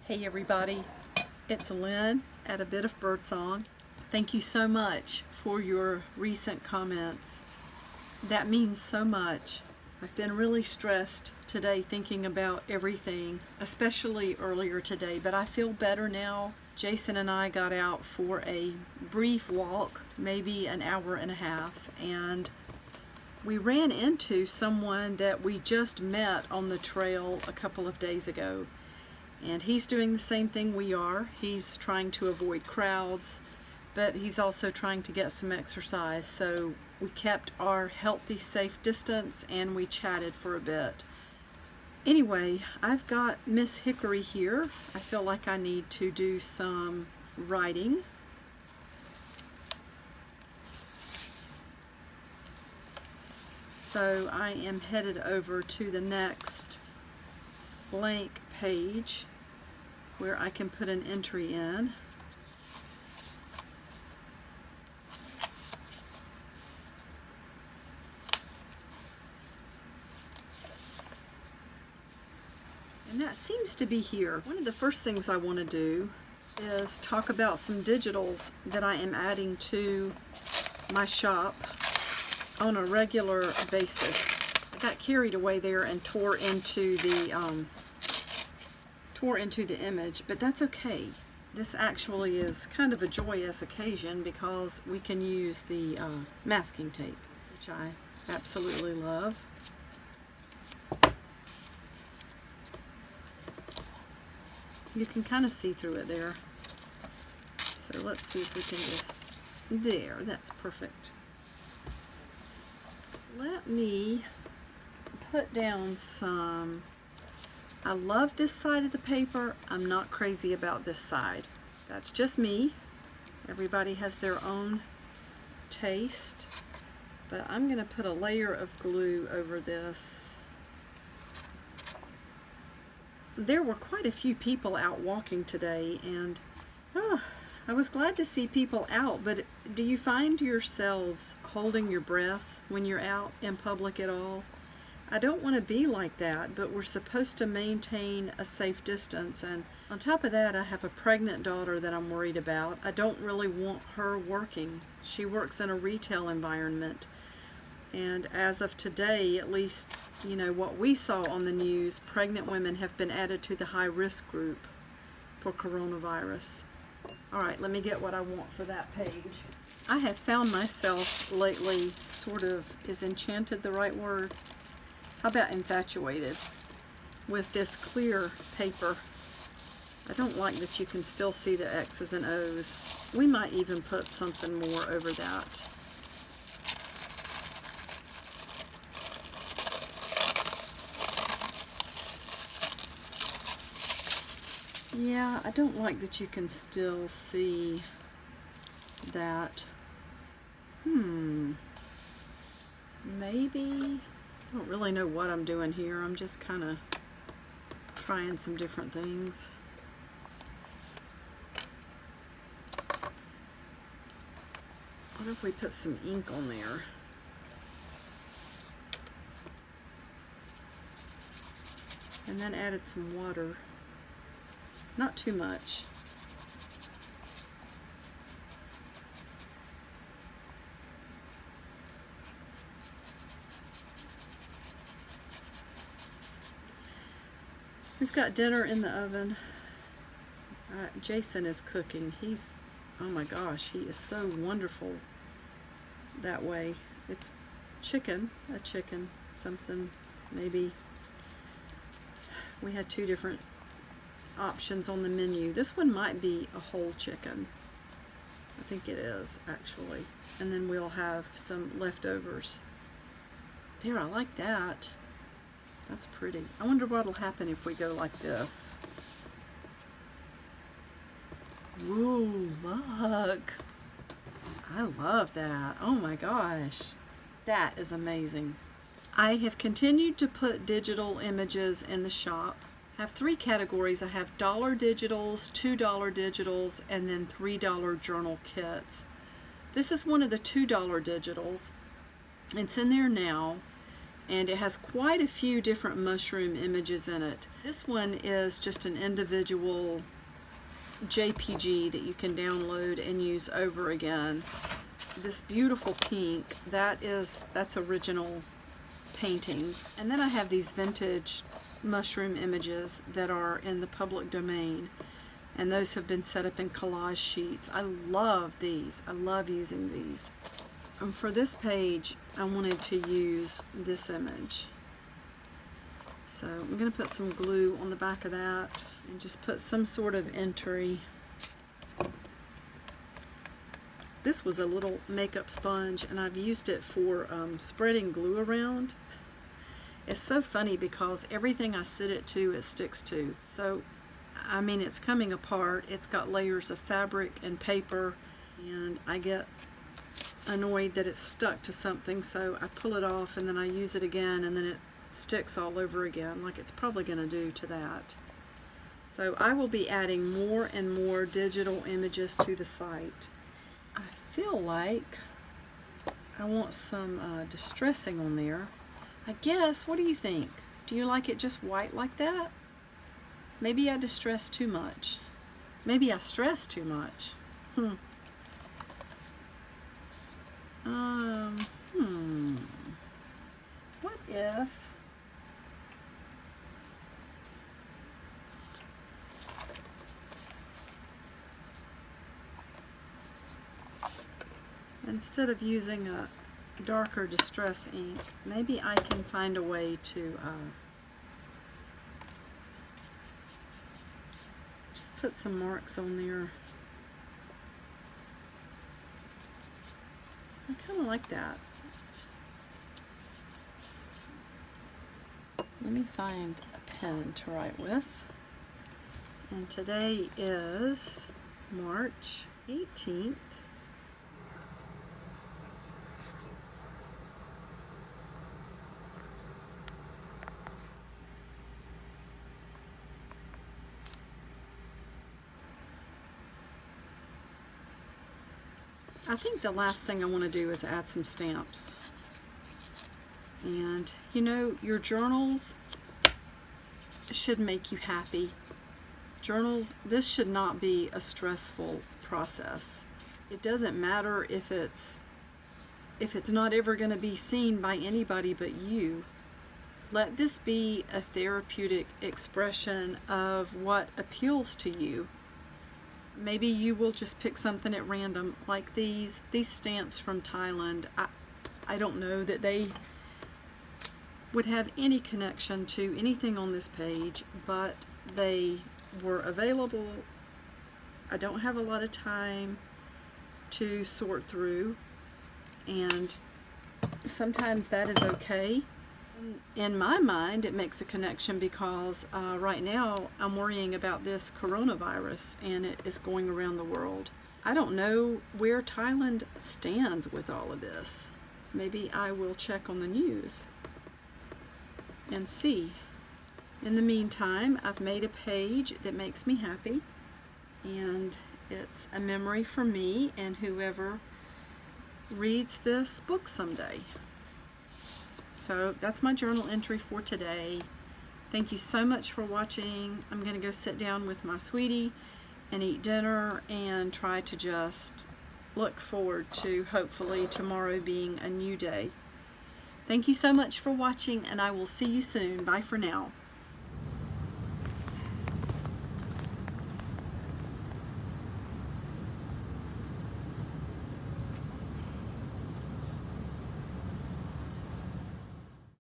Hey everybody, it's Lynn at A Bit of Birdsong. Thank you so much for your recent comments. That means so much. I've been really stressed today thinking about everything, especially earlier today, but I feel better now. Jason and I got out for a brief walk, maybe an hour and a half, and we ran into someone that we just met on the trail a couple of days ago. And he's doing the same thing we are. He's trying to avoid crowds, but he's also trying to get some exercise. So we kept our healthy, safe distance and we chatted for a bit. Anyway, I've got Miss Hickory here. I feel like I need to do some writing. So I am headed over to the next blank page where I can put an entry in. And that seems to be here. One of the first things I want to do is talk about some digitals that I am adding to my shop on a regular basis. I got carried away there and tore into the image, but that's okay. This actually is kind of a joyous occasion because we can use the masking tape, which I absolutely love. You can kind of see through it there. So let's see if we can just, there, that's perfect. Let me put down some. I love this side of the paper. I'm not crazy about this side. That's just me. Everybody has their own taste. But I'm going to put a layer of glue over this. There were quite a few people out walking today, and I was glad to see people out, but do you find yourselves holding your breath when you're out in public at all? I don't want to be like that, but we're supposed to maintain a safe distance, and on top of that I have a pregnant daughter that I'm worried about. I don't really want her working. She works in a retail environment, and as of today, at least, you know, what we saw on the news, pregnant women have been added to the high-risk group for coronavirus. Alright, let me get what I want for that page. I have found myself lately sort of, is enchanted the right word? How about infatuated with this clear paper? I don't like that you can still see the X's and O's. We might even put something more over that. Yeah, I don't like that you can still see that. Maybe. I don't really know what I'm doing here. I'm just kind of trying some different things. What if we put some ink on there? And then added some water. Not too much. We've got dinner in the oven. Jason is cooking. He's, oh my gosh, he is so wonderful that way. It's chicken, something maybe. We had two different options on the menu. This one might be a whole chicken. I think it is, actually. And then we'll have some leftovers. There, I like that. That's pretty. I wonder what'll happen if we go like this. Ooh, look. I love that. Oh my gosh. That is amazing. I have continued to put digital images in the shop. I have three categories. I have $1 digitals, $2 digitals, and then $3 journal kits. This is one of the $2 digitals. It's in there now. and it has quite a few different mushroom images in it. This one is just an individual JPG that you can download and use over again. This beautiful pink, that's original paintings. And then I have these vintage mushroom images that are in the public domain, and those have been set up in collage sheets. I love these. I love using these. And for this page, I wanted to use this image. So I'm going to put some glue on the back of that and just put some sort of entry. This was a little makeup sponge, and I've used it for spreading glue around. It's so funny because everything I sit it to, it sticks to. So, I mean, it's coming apart. It's got layers of fabric and paper, and I get annoyed that it's stuck to something, so I pull it off and then I use it again, and then it sticks all over again, like it's probably going to do to that. So I will be adding more and more digital images to the site. I feel like I want some distressing on there. I guess, what do you think? Do you like it just white like that? Maybe I distress too much. Maybe I stress too much. What if instead of using a darker distress ink, maybe I can find a way to just put some marks on there. I kind of like that. Let me find a pen to write with. And today is March 18th. I think the last thing I want to do is add some stamps. And you know, your journals should make you happy. Journals, this should not be a stressful process. It doesn't matter if it's not ever going to be seen by anybody but you. Let this be a therapeutic expression of what appeals to you. Maybe you will just pick something at random, like these stamps from Thailand. I don't know that they would have any connection to anything on this page, but they were available. I don't have a lot of time to sort through, and sometimes that is okay. In my mind, it makes a connection because right now I'm worrying about this coronavirus, and it is going around the world. I don't know where Thailand stands with all of this. Maybe I will check on the news and see. In the meantime, I've made a page that makes me happy, and it's a memory for me and whoever reads this book someday. So that's my journal entry for today. Thank you so much for watching. I'm going to go sit down with my sweetie and eat dinner and try to just look forward to hopefully tomorrow being a new day. Thank you so much for watching, and I will see you soon. Bye for now.